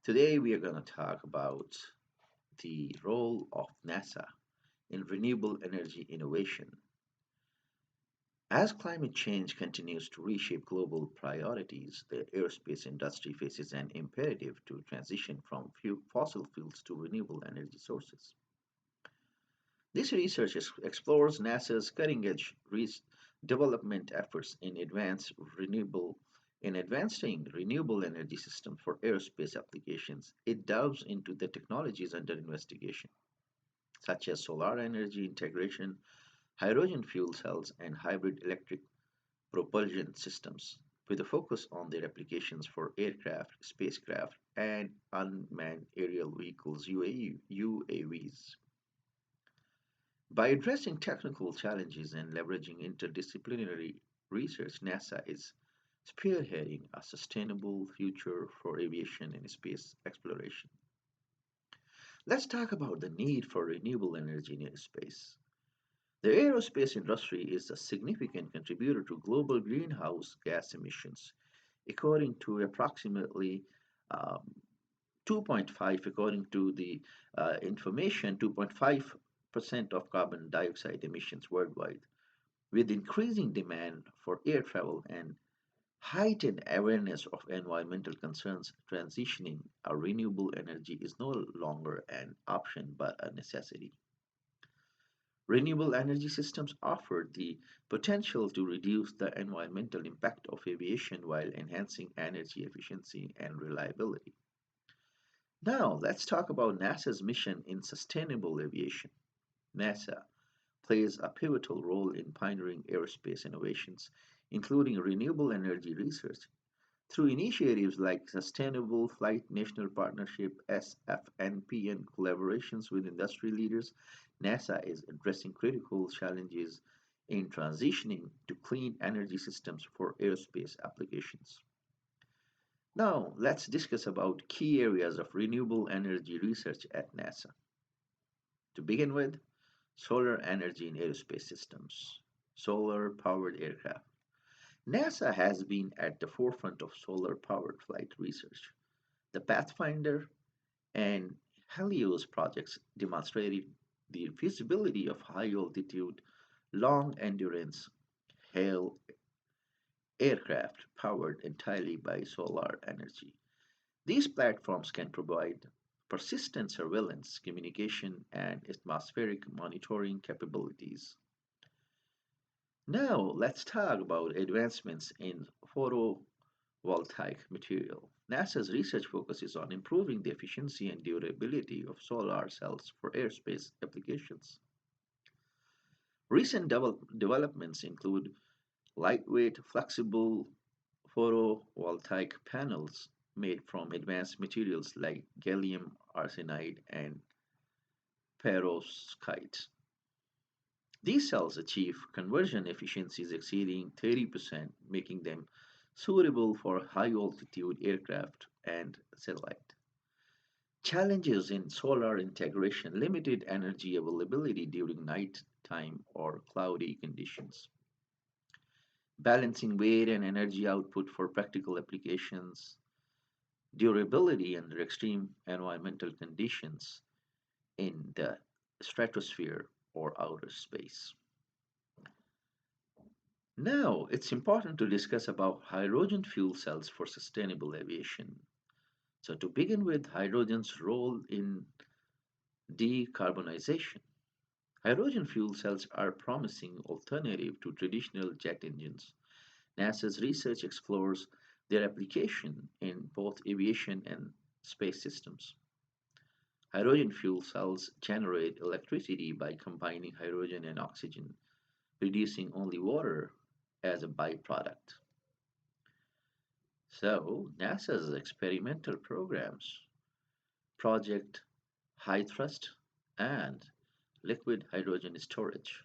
Today, we are going to talk about the role of NASA in renewable energy innovation. As climate change continues to reshape global priorities, the aerospace industry faces an imperative to transition from fossil fuels to renewable energy sources. This research explores NASA's cutting-edge development efforts renewable in advancing renewable energy systems for aerospace applications. It delves into the technologies under investigation, such as solar energy integration, hydrogen fuel cells, and hybrid electric propulsion systems, with a focus on their applications for aircraft, spacecraft, and unmanned aerial vehicles UAVs. By addressing technical challenges and leveraging interdisciplinary research, NASA is spearheading a sustainable future for aviation and space exploration. Let's talk about the need for renewable energy in space. The aerospace industry is a significant contributor to global greenhouse gas emissions, according to approximately um, 2.5, according to the information, 2.5% of carbon dioxide emissions worldwide. With increasing demand for air travel and heightened awareness of environmental concerns, transitioning a renewable energy is no longer an option but a necessity. Renewable energy systems offer the potential to reduce the environmental impact of aviation while enhancing energy efficiency and reliability. Now, let's talk about NASA's mission in sustainable aviation. NASA plays a pivotal role in pioneering aerospace innovations, including renewable energy research. Through initiatives like Sustainable Flight National Partnership SFNP and collaborations with industry leaders, NASA is addressing critical challenges in transitioning to clean energy systems for aerospace applications. Now, let's discuss about key areas of renewable energy research at NASA. To begin with, solar energy in aerospace systems, solar powered aircraft. NASA has been at the forefront of solar powered flight research. The Pathfinder and Helios projects demonstrated the feasibility of high altitude, long endurance HALE aircraft powered entirely by solar energy. These platforms can provide persistent surveillance, communication, and atmospheric monitoring capabilities. Now, let's talk about advancements in photovoltaic material. NASA's research focuses on improving the efficiency and durability of solar cells for aerospace applications. Recent developments include lightweight, flexible photovoltaic panels made from advanced materials like gallium arsenide and perovskite. These cells achieve conversion efficiencies exceeding 30%, making them suitable for high altitude aircraft and satellite. Challenges in solar integration: limited energy availability during nighttime or cloudy conditions, balancing weight and energy output for practical applications, durability under extreme environmental conditions in the stratosphere or outer space. Now, it's important to discuss about hydrogen fuel cells for sustainable aviation. So, to begin with, hydrogen's role in decarbonization. Hydrogen fuel cells are a promising alternative to traditional jet engines. NASA's research explores their application in both aviation and space systems. Hydrogen fuel cells generate electricity by combining hydrogen and oxygen, producing only water as a byproduct. So, NASA's experimental programs, Project High Thrust and Liquid Hydrogen Storage.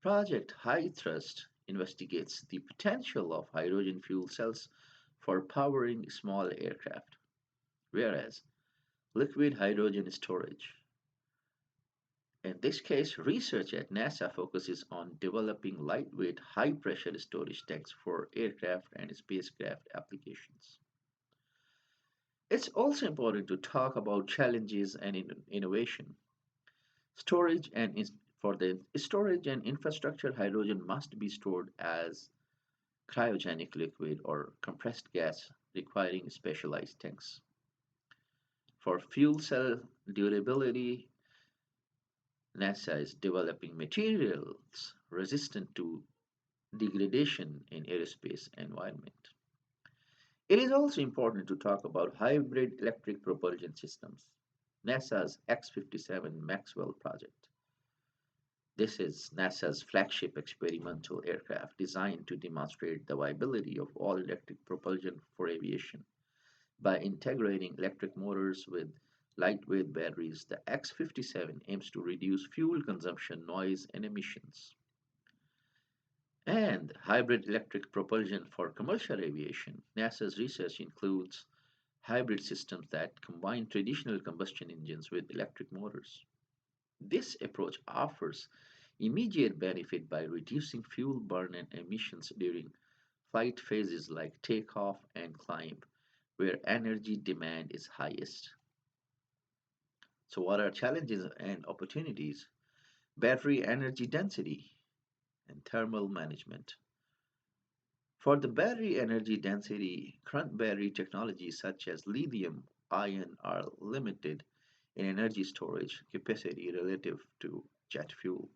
Project High Thrust investigates the potential of hydrogen fuel cells for powering small aircraft, whereas liquid hydrogen storage. In this case, research at NASA focuses on developing lightweight, high pressure storage tanks for aircraft and spacecraft applications. It's also important to talk about challenges and innovation. Storage and for the storage and infrastructure, hydrogen must be stored as cryogenic liquid or compressed gas requiring specialized tanks. For fuel cell durability, NASA is developing materials resistant to degradation in aerospace environment. It is also important to talk about hybrid electric propulsion systems. NASA's X-57 Maxwell project. This is NASA's flagship experimental aircraft designed to demonstrate the viability of all electric propulsion for aviation. By integrating electric motors with lightweight batteries, the X-57 aims to reduce fuel consumption, noise, and emissions. And hybrid electric propulsion for commercial aviation. NASA's research includes hybrid systems that combine traditional combustion engines with electric motors. This approach offers immediate benefit by reducing fuel burn and emissions during flight phases like takeoff and climb, where energy demand is highest. So, what are challenges and opportunities? Battery energy density and thermal management. For the battery energy density, current battery technologies such as lithium ion are limited in energy storage capacity relative to jet fuel.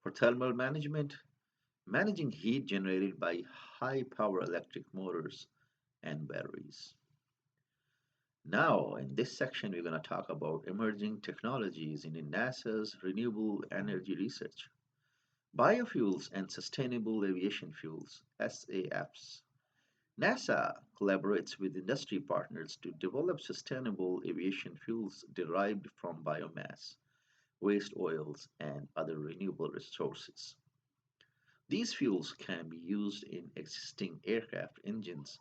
For thermal management, managing heat generated by high power electric motors and batteries. Now, in this section, we're going to talk about emerging technologies in NASA's renewable energy research. Biofuels and Sustainable Aviation Fuels, SAFs. NASA collaborates with industry partners to develop sustainable aviation fuels derived from biomass, waste oils, and other renewable resources. These fuels can be used in existing aircraft engines,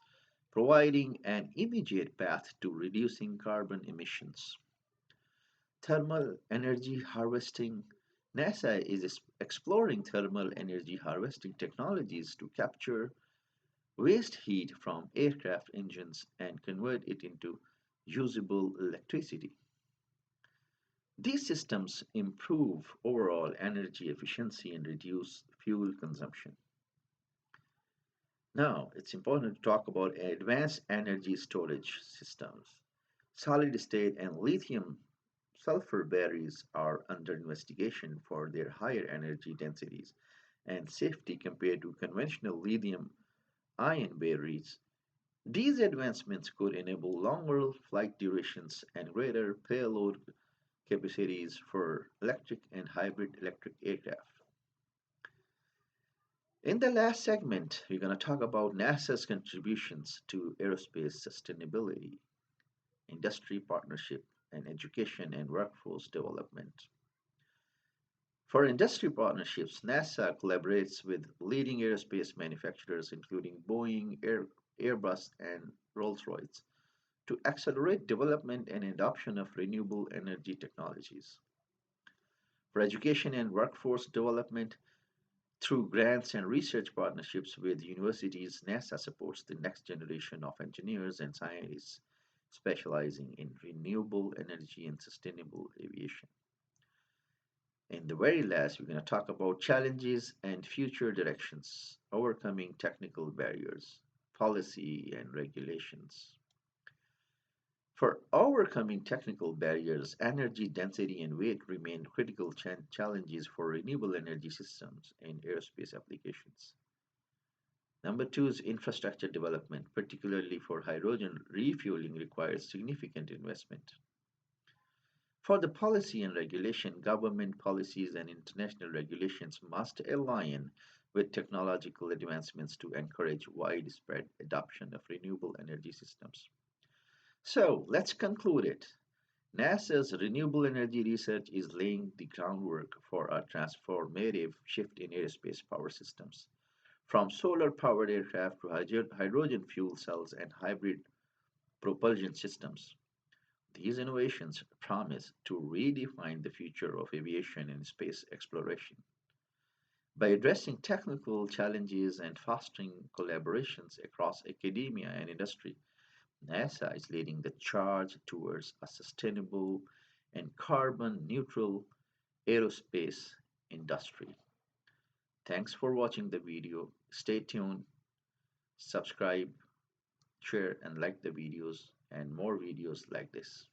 providing an immediate path to reducing carbon emissions. Thermal energy harvesting. NASA is exploring thermal energy harvesting technologies to capture waste heat from aircraft engines and convert it into usable electricity. These systems improve overall energy efficiency and reduce fuel consumption. Now, it's important to talk about advanced energy storage systems. Solid state and lithium sulfur batteries are under investigation for their higher energy densities and safety compared to conventional lithium ion batteries. These advancements could enable longer flight durations and greater payload capacities for electric and hybrid electric aircraft. In the last segment, we're going to talk about NASA's contributions to aerospace sustainability, industry partnership, and education and workforce development. For industry partnerships, NASA collaborates with leading aerospace manufacturers, including Boeing, Airbus, and Rolls-Royce, to accelerate development and adoption of renewable energy technologies. For education and workforce development, through grants and research partnerships with universities, NASA supports the next generation of engineers and scientists specializing in renewable energy and sustainable aviation. In the very last, we're going to talk about challenges and future directions, overcoming technical barriers, policy, and regulations. For overcoming technical barriers, energy density and weight remain critical challenges for renewable energy systems in aerospace applications. Number two is infrastructure development, particularly for hydrogen refueling, requires significant investment. For the policy and regulation, government policies and international regulations must align with technological advancements to encourage widespread adoption of renewable energy systems. So let's conclude it. NASA's renewable energy research is laying the groundwork for a transformative shift in aerospace power systems. From solar powered aircraft to hydrogen fuel cells and hybrid propulsion systems, these innovations promise to redefine the future of aviation and space exploration. By addressing technical challenges and fostering collaborations across academia and industry, NASA is leading the charge towards a sustainable and carbon neutral aerospace industry. Thanks for watching the video. Stay tuned, subscribe, share, and like the videos, and more videos like this.